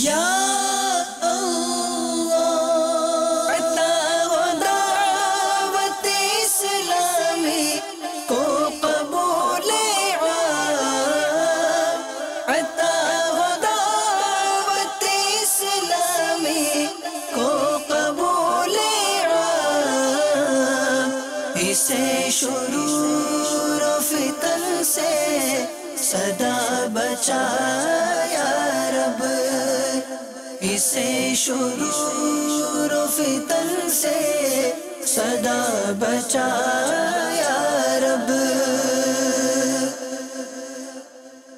یا اللہ عطا و دعوت اسلامی کو قبول عام، عطا و دعوت اسلامی کو قبول عام، اسے شرور و فتن سے صدا بچا یا رب، اسے شرور و فتن سے صدا بچا یا رب۔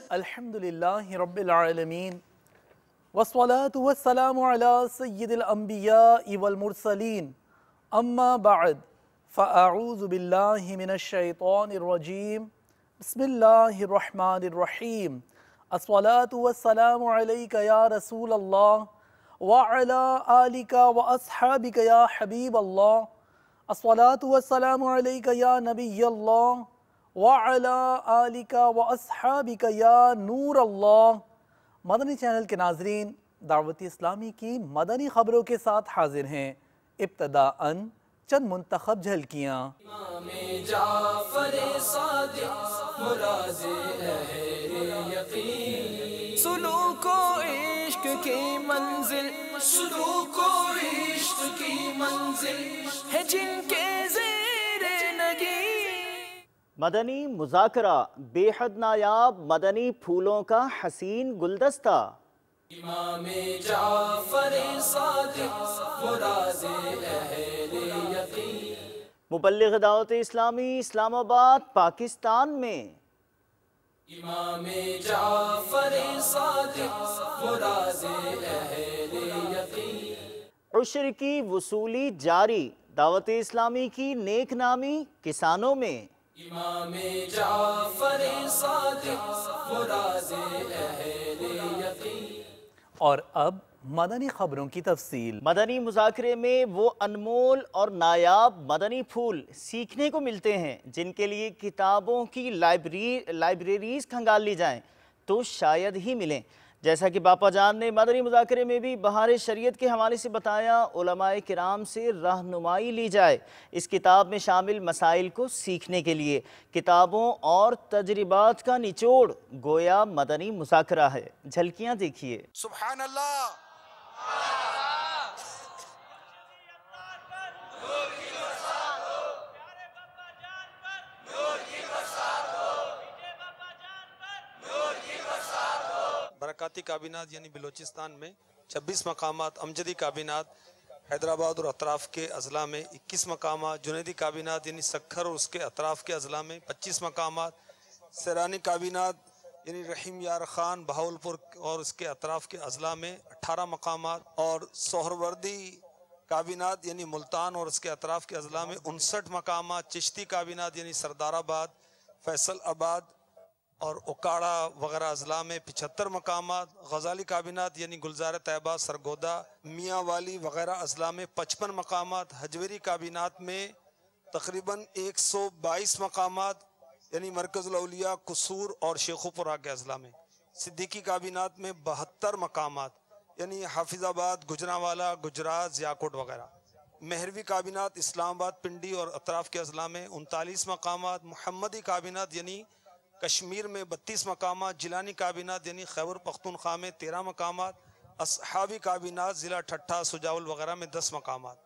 الحمدللہ رب العالمین، والصلاة والسلام علی سید الانبیاء والمرسلین، اما بعد فاعوذ باللہ من الشیطان الرجیم، بسم اللہ الرحمن الرحیم، الصلاة والسلام علیک یا رسول اللہ وعلی آلک واصحابک یا حبیب اللہ، الصلاة والسلام علیک یا نبی اللہ وعلی آلک واصحابک یا نور اللہ۔ مدنی چینل کے ناظرین، دعوت اسلامی کی مدنی خبروں کے ساتھ حاضر ہیں۔ ابتداءً چند منتخب جھلکیاں۔ امام جعفر صادق مراز اہل یقین، سلوک و عشق کی منزل، سلوک و عشق کی منزل ہے جن کے زیر نگین۔ مدنی مذاکرہ، بے حد نایاب مدنی پھولوں کا حسین گلدستہ۔ امام جعفر صادق مراز اہل یقین، مبلغ دعوت اسلامی اسلام آباد پاکستان میں۔ امام جعفر صادق مراز اہل یقین، عشر کی وصولی جاری، دعوت اسلامی کی نیک نامی کسانوں میں۔ امام جعفر صادق مراز اہل یقین۔ اور اب مدنی خبروں کی تفصیل۔ مدنی مذاکرے میں وہ انمول اور نایاب مدنی پھول سیکھنے کو ملتے ہیں جن کے لیے کتابوں کی لائبریریز کھنگال لی جائیں تو شاید ہی ملیں۔ جیسا کہ باپا جان نے مدنی مذاکرے میں بھی بہار شریعت کے حوالے سے بتایا، علماء کرام سے رہنمائی لی جائے اس کتاب میں شامل مسائل کو سیکھنے کے لیے۔ کتابوں اور تجربات کا نچوڑ گویا مدنی مذاکرہ ہے۔ جھلکیاں دیکھیے۔ سبحان اللہ۔ برکاتی کابینات یعنی بلوچستان میں 26 مقامات، امجدی کابینات حیدرآباد اور اطراف کے اضلاع میں 21 مقامات، جنیدی کابینات یعنی سکھر اور اس کے اطراف کے اضلاع میں 25 مقامات، سیرانی کابینات یعنی رحیم یار خان بہاولپور اور اس کے اطراف کے اضلاع میں 18 مقامات، اور سہروردی کابینات یعنی ملتان اور اس کے اطراف کے اضلاع میں 59 مقامات، چشتی کابینات یعنی سردار آباد، فیصل آباد اور اکاڑا وغیرہ اضلاع میں 75 مقامات، غزالی کابینات یعنی گلزار طیبہ، سرگودا، میاں والی وغیرہ اضلاع میں 55 مقامات، حجویری کابینات میں تقریباً 122 مقامات یعنی مرکز الاولیاء، قصور اور شیخوپورہ کے اضلاع میں، صدیقی کابینات میں 72 مقامات یعنی حافظ آباد، گجرانوالہ، گجرات، زیاکوٹ وغیرہ، مہروی کابینات اسلام آباد، پنڈی اور اطراف کے اضلاع میں 39 مقامات، محمدی کابینات یعنی کشمیر میں 32 مقامات، جیلانی کابینات یعنی خیبر پختونخوا میں 13 مقامات، اصحابی کابینات ضلع ٹھٹھہ، سجاول وغیرہ میں 10 مقامات۔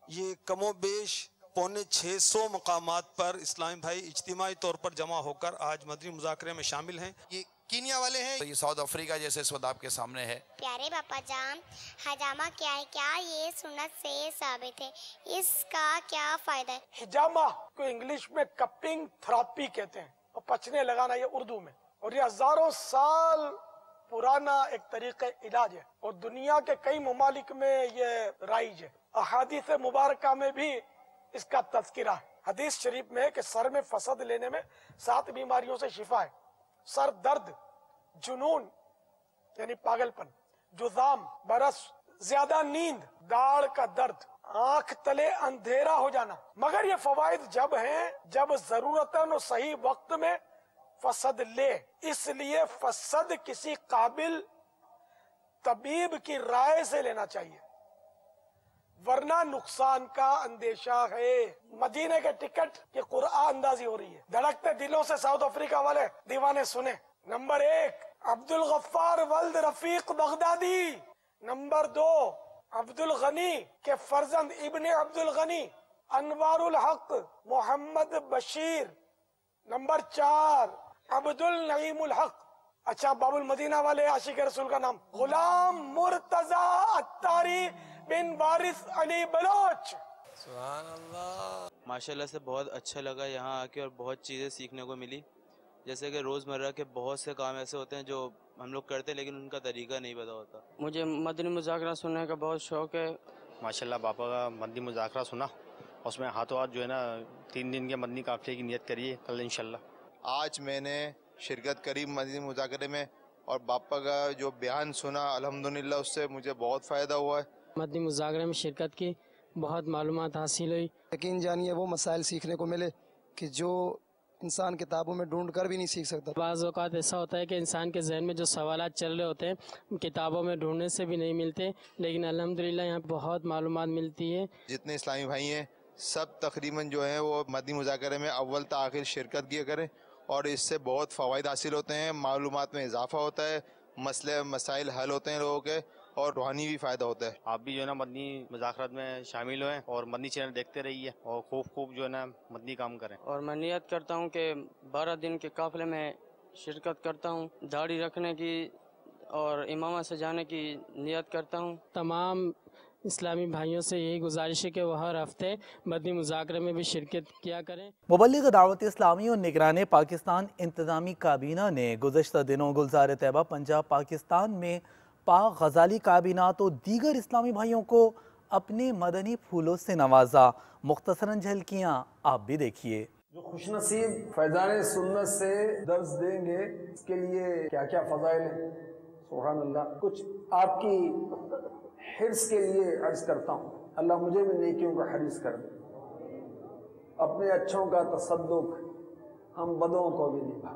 یہ کم و بیش 650 مقامات پر اسلامی بھائی اجتماعی طور پر جمع ہو کر آج مدنی مذاکرے میں شامل ہیں۔ یہ کینیا والے ہیں، یہ ساؤتھ افریقہ جیسے اس وقت آپ کے سامنے ہے۔ پیارے باپا جان، حجامہ کیا ہے؟ کیا یہ سنت سے ثابت ہے؟ اس کا کیا فائدہ ہے؟ حجامہ کو انگلش میں کپنگ تھراپی کہتے ہیں، اور پچنے لگانا یہ اردو میں، اور یہ ہزاروں سال پرانا ایک طریقہ علاج ہے، اور دنیا کے کئی ممالک میں یہ رائج ہے۔ احادیث مبارکہ میں بھی اس کا تذکرہ ہے۔ حدیث شریف میں ہے کہ سر میں فسد لینے میں 7 بیماریوں سے شفا ہے: سر درد، جنون یعنی پاگل پن، جذام برس، زیادہ نیند، داڑھ کا درد، آنکھ تلے اندھیرا ہو جانا۔ مگر یہ فوائد جب ہیں جب ضرورتاً و صحیح وقت میں فسد لے، اس لیے فسد کسی قابل طبیب کی رائے سے لینا چاہیے، ورنہ نقصان کا اندیشہ ہے۔ مدینے کے ٹکٹ کی قرآن اندازی ہو رہی ہے، دھڑکتے دلوں سے ساؤتھ افریقہ والے دیوانے سنیں۔ نمبر 1 عبد الغفار ولد رفیق بغدادی، نمبر 2 عبد الغنی کے فرزند ابن عبد الغنی انوار الحق محمد بشیر، نمبر 4 عبد النعیم الحق۔ اچھا باب المدینہ والے عاشق رسول کا نام غلام مرتضی اتاری بن وارث علی بلوچ۔ سبحان اللہ۔ ماشاءاللہ سے بہت اچھا لگا یہاں آ کے، اور بہت چیزیں سیکھنے کو ملی، جیسے کہ روزمرہ کے بہت سے کام ایسے ہوتے ہیں جو ہم لوگ کرتے ہیں لیکن ان کا طریقہ نہیں پتہ ہوتا۔ مجھے مدنی مذاکرہ سننے کا بہت شوق ہے۔ ماشاءاللہ باپا کا مدنی مذاکرہ سنا، اس میں ہاتھوں ہاتھ جو ہے نا 3 دن کے مدنی قافلے کی نیت کریے کل انشاءاللہ۔ آج میں نے شرکت کری مدنی مذاکرے میں، اور باپا کا جو بیان سنا الحمدللہ اس سے مجھے بہت فائدہ ہوا ہے۔ مدنی مذاکرے میں شرکت کی، بہت معلومات حاصل ہوئی۔ یقین جانیے وہ مسائل سیکھنے کو ملے کہ جو انسان کتابوں میں ڈھونڈ کر بھی نہیں سیکھ سکتا۔ بعض اوقات ایسا ہوتا ہے کہ انسان کے ذہن میں جو سوالات چل رہے ہوتے ہیں کتابوں میں ڈھونڈنے سے بھی نہیں ملتے، لیکن الحمدللہ یہاں بہت معلومات ملتی ہے۔ جتنے اسلامی بھائی ہیں سب تقریباً جو ہیں وہ مدنی مذاکرے میں اول تا آخر شرکت کیا کریں، اور اس سے بہت فوائد حاصل ہوتے ہیں، معلومات میں اضافہ ہوتا ہے، مسائل حل ہوتے ہیں لوگوں کے، اور روحانی بھی فائدہ ہوتا ہے۔ آپ بھی جو ہے نا مدنی مذاکرات میں شامل ہوئیں اور مدنی چینل دیکھتے رہیے، اور خوب جو ہے نا مدنی کام کریں۔ اور میں نیت کرتا ہوں کہ 12 دن کے قافلے میں شرکت کرتا ہوں، داڑھی رکھنے کی اور امامہ سجانے کی نیت کرتا ہوں۔ تمام اسلامی بھائیوں سے یہی گزارش ہے کہ وہ ہر ہفتے مدنی مذاکرے میں بھی شرکت کیا کریں۔ مبلغ دعوت اسلامی اور نگران پاکستان انتظامی کابینہ نے گزشتہ دنوں گلزار طیبہ پنجاب پاکستان میں پاک غزالی کابینات اور دیگر اسلامی بھائیوں کو اپنے مدنی پھولوں سے نوازا۔ مختصراً جھلکیاں آپ بھی دیکھیے۔ جو خوش نصیب فیضان سنت سے درس دیں گے اس کے لیے کیا کیا فضائل ہیں، سبحان اللہ۔ کچھ آپ کی حرص کے لیے عرض کرتا ہوں، اللہ مجھے بھی نیکیوں کا حریص کر دے، اپنے اچھوں کا تصدق ہم بدوں کو بھی نبھا۔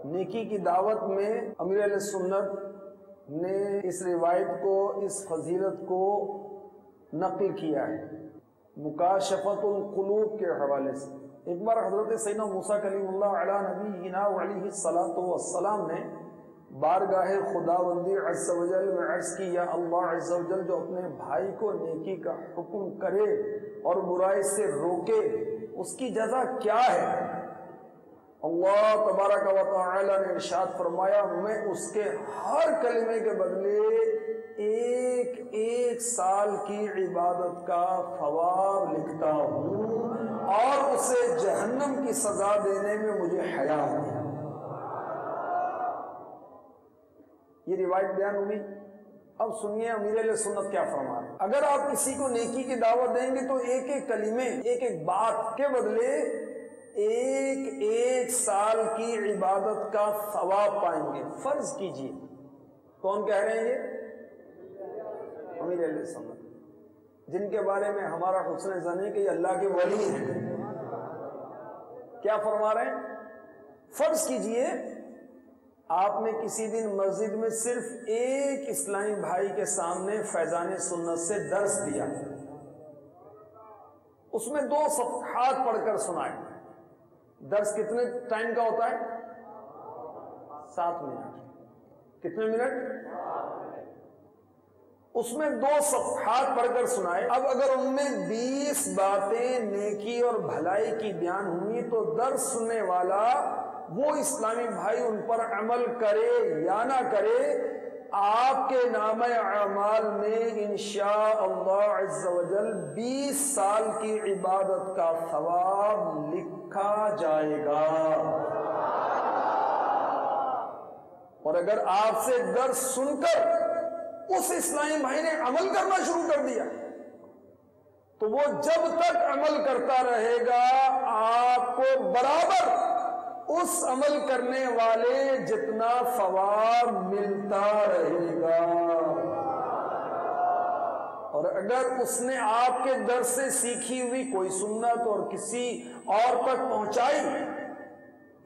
نیکی کی دعوت میں امیر علیہ سنت نے اس روایت کو، اس فضیلت کو نقل کیا ہے مکاشفت القلوب کے حوالے سے۔ ایک بار حضرت سیدنا موسیٰ کلیم اللہ علیہ نبینا علیہ الصلاۃ والسلام نے بارگاہ خداوندی عز و جل میں عرض کی، یا اللہ عز و جل جو اپنے بھائی کو نیکی کا حکم کرے اور برائی سے روکے اس کی جزا کیا ہے؟ اللہ تبارک و تعالی نے ارشاد فرمایا، میں اس کے ہر کلمے کے بدلے ایک سال کی عبادت کا ثواب لکھتا ہوں، اور اسے جہنم کی سزا دینے میں مجھے حیا ہے۔ یہ روایت بیان ہوئی۔ اب سنیے امیر علیہ سنت کیا فرما رہے ہیں۔ اگر آپ کسی کو نیکی کی دعوت دیں گے تو ایک کلمے، ایک بات کے بدلے ایک سال کی عبادت کا ثواب پائیں گے۔ فرض کیجئے، کون کہہ رہے ہیں یہ؟ امیر علیہ سنت، جن کے بارے میں ہمارا حسن ظن ہے کہ یہ اللہ کے ولی ہیں۔ کیا فرما رہے ہیں؟ فرض کیجئے آپ نے کسی دن مسجد میں صرف ایک اسلامی بھائی کے سامنے فیضان سنت سے درس دیا، اس میں 2 صفحات پڑھ کر سنائے۔ درس کتنے ٹائم کا ہوتا ہے؟ 7 منٹ۔ کتنے منٹ؟ اس میں 2 صفحات پڑھ کر سنائے۔ اب اگر ان میں 20 باتیں نیکی اور بھلائی کی بیان ہوئی تو درس سننے والا وہ اسلامی بھائی ان پر عمل کرے یا نہ کرے، آپ کے نامہ اعمال میں انشاءاللہ عز و جل 20 سال کی عبادت کا ثواب لکھا جائے گا۔ اور اگر آپ سے درس سن کر اس اسلامی بھائی نے عمل کرنا شروع کر دیا تو وہ جب تک عمل کرتا رہے گا آپ کو برابر اس عمل کرنے والے جتنا ثواب ملتا رہے گا۔ اور اگر اس نے آپ کے درس سے سیکھی ہوئی کوئی سنت اور کسی اور تک پہنچائی،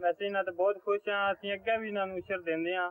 ਵੈਸੇ ਇਹਨਾਂ ਤੇ ਬਹੁਤ ਖੁਸ਼ ਹਾਂ, ਅਸੀਂ ਅੱਗੇ ਵੀ ਇਹਨਾਂ ਨੂੰ ਉਸ਼ਰ ਦਿੰਦੇ ਹਾਂ,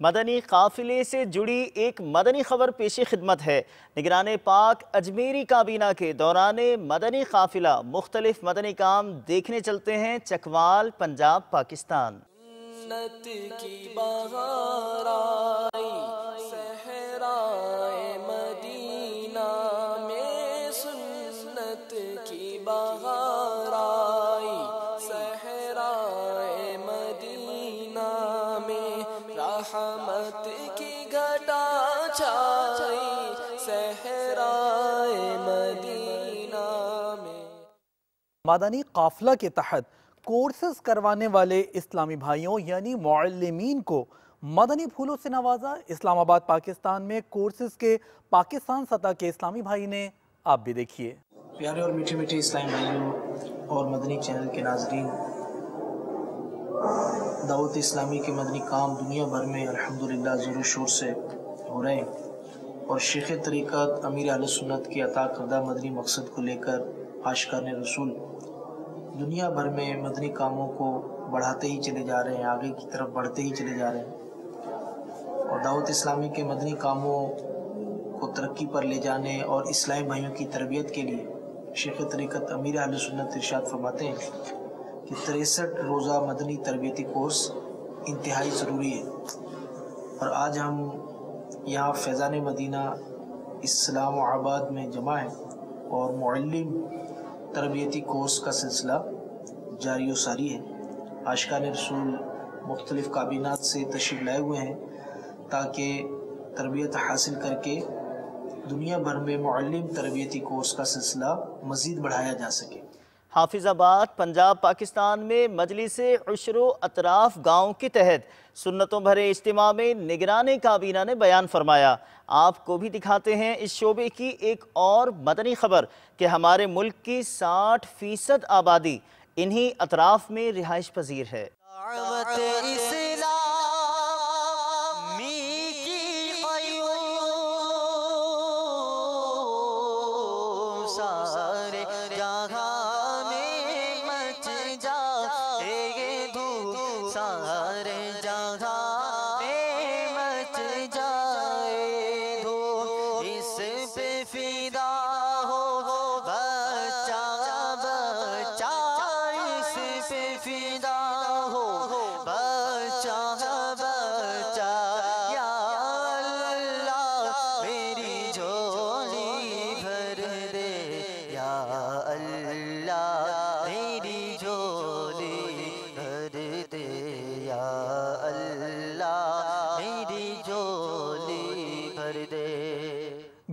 مدنی قافلے سے جڑی ایک مدنی خبر پیش خدمت ہے۔ نگران پاک اجمیری کابینہ کے دوران مدنی قافلہ مختلف مدنی کام دیکھنے چلتے ہیں چکوال، پنجاب، پاکستان۔ سنت کی بہار آئی صحرائے مدینہ میں، سنت کی بہار آئی صحرائے مدینہ میں، رحمت کی گھٹا چھائی صحرائے مدینہ میں۔ مدنی قافلہ کے تحت کورسز کروانے والے اسلامی بھائیوں یعنی معلمین کو مدنی پھولوں سے نوازا۔ اسلام آباد پاکستان میں کورسز کے پاکستان سطح کے اسلامی بھائی نے، آپ بھی دیکھیے۔ پیارے اور میٹھے میٹھے اسلامی بھائیوں اور مدنی چینل کے ناظرین، دعوت اسلامی کے مدنی کام دنیا بھر میں الحمدللہ زور و شور سے ہو رہے ہیں، اور شیخ طریقت امیر اہل سنت کے عطا کردہ مدنی مقصد کو لے کر عاشقان رسول دنیا بھر میں مدنی کاموں کو بڑھاتے ہی چلے جا رہے ہیں، آگے کی طرف بڑھتے ہی چلے جا رہے ہیں، اور دعوت اسلامی کے مدنی کاموں کو ترقی پر لے جانے اور اسلامی بھائیوں کی تربیت کے لیے شیخ طریقت امیر اہل سنت ارشاد فرماتے ہیں کہ 63 روزہ مدنی تربیتی کورس انتہائی ضروری ہے۔ اور آج ہم یہاں فیضان مدینہ اسلام آباد میں جمع ہیں اور معلم تربیتی کورس کا سلسلہ جاری و ساری ہے۔ عاشقان رسول مختلف کابینات سے تشریف لائے ہوئے ہیں تاکہ تربیت حاصل کر کے دنیا بھر میں معلم تربیتی کورس کا سلسلہ مزید بڑھایا جا سکے۔ حافظ آباد، پنجاب، پاکستان میں مجلس عشر و اطراف گاؤں کے تحت سنتوں بھرے اجتماع میں نگران کابینہ نے بیان فرمایا۔ آپ کو بھی دکھاتے ہیں اس شعبے کی ایک اور مدنی خبر کہ ہمارے ملک کی 60% آبادی انہی اطراف میں رہائش پذیر ہے۔ دعوت اسلامی کی قیوم سارے جہاں میں مچ جائے دھوم، سارے جہاں میں مچ جائے دھوم، اس پہ فدا ہو بچہ بچہ، اس پہ فدا ہو بچہ بچہ، یا اللہ میری جھولی بھر دے، یا اللہ میری جھولی بھر دے، یا اللہ میری جھولی بھر دے۔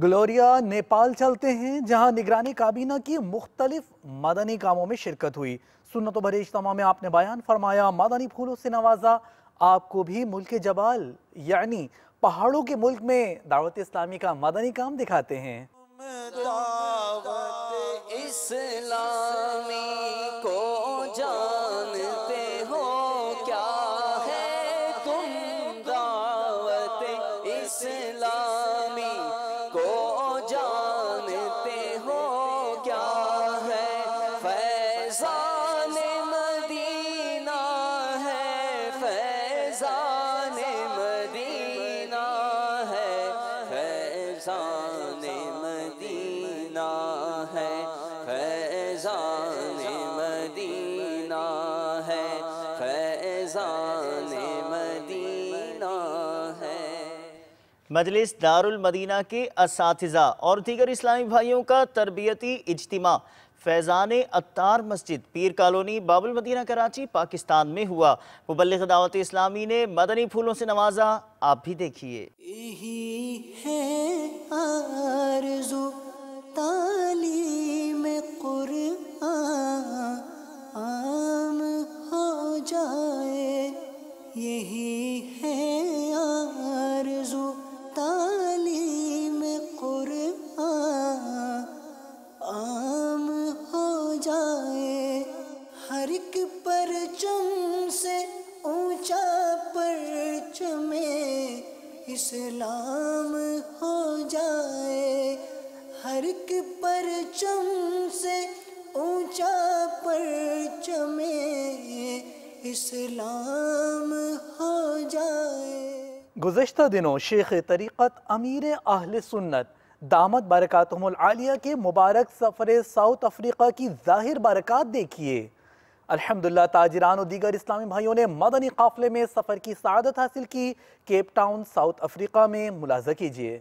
گلوریا نیپال چلتے ہیں جہاں نگرانی کابینہ کی مختلف مدنی کاموں میں شرکت ہوئی۔ سنتوں بھرے اجتماع میں آپ نے بیان فرمایا، مدنی پھولوں سے نوازا۔ آپ کو بھی ملک جبال یعنی پہاڑوں کے ملک میں دعوت اسلامی کا مدنی کام دکھاتے ہیں۔ دعوت اسلامی کو جانتے ہو کیا ہے تم، دعوت اسلامی کو جانتے ہو کیا ہے، فیضان مدینہ ہے، فیضان مدینہ ہے، فیضان مدینہ ہے، فیضان مدینہ ہے، فیضان مدینہ ہے۔ مجلس دار المدینہ کے اساتذہ اور دیگر اسلامی بھائیوں کا تربیتی اجتماع فیضان عطار مسجد، پیر کالونی، باب المدینہ، کراچی، پاکستان میں ہوا۔ مبلغ دعوت اسلامی نے مدنی پھولوں سے نوازا، آپ بھی دیکھیے۔ یہی ہے آرزو تعلیم قرآن عام ہو جائے، یہی ہے آرزو تعلیم قرآن عام ہو جائے، ہر ایک پرچم سے اونچا پرچم اسلام ہو جائے، ہر ایک پرچم سے اونچا پرچم اسلام ہو جائے۔ گزشتہ دنوں شیخ طریقت امیر اہل سنت دامت برکاتہم العالیہ کے مبارک سفر ساؤتھ افریقہ کی ظاہر برکات دیکھیے۔ الحمدللہ تاجران و دیگر اسلامی بھائیوں نے مدنی قافلے میں سفر کی سعادت حاصل کی۔ کیپ ٹاؤن ساؤتھ افریقہ میں ملاحظہ کیجیے۔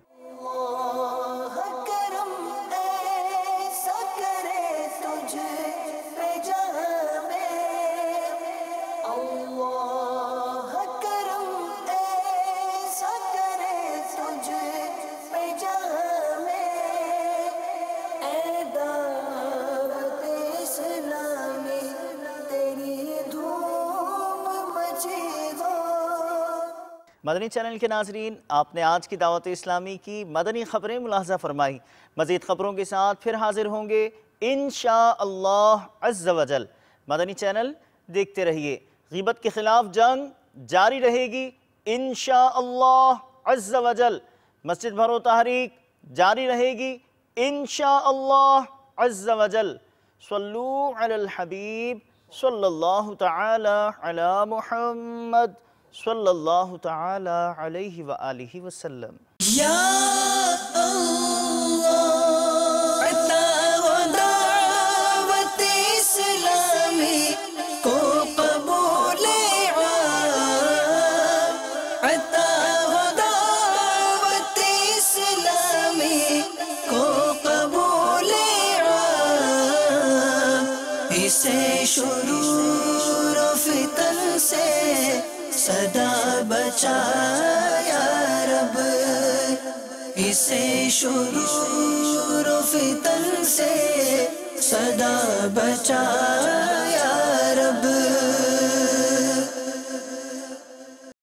مدنی چینل کے ناظرین، آپ نے آج کی دعوت اسلامی کی مدنی خبریں ملاحظہ فرمائی۔ مزید خبروں کے ساتھ پھر حاضر ہوں گے انشاءاللہ عز و جل۔ مدنی چینل دیکھتے رہیے۔ غیبت کے خلاف جنگ جاری رہے گی انشاءاللہ عز و جل۔ مسجد بھرو تحریک جاری رہے گی انشاءاللہ عز و جل۔ صلو علی الحبیب صلی اللہ تعالی علی محمد صلی اللہ تعالی علیہ وآلہ وسلم۔ یا اللہ عطا و دعوت اسلامی کو قبول عام، عطا و دعوت اسلامی کو قبول عام، اسے شرور و فتن سے صدا بچا یا رب، اسے شرور و فتن سے صدا بچا یا رب۔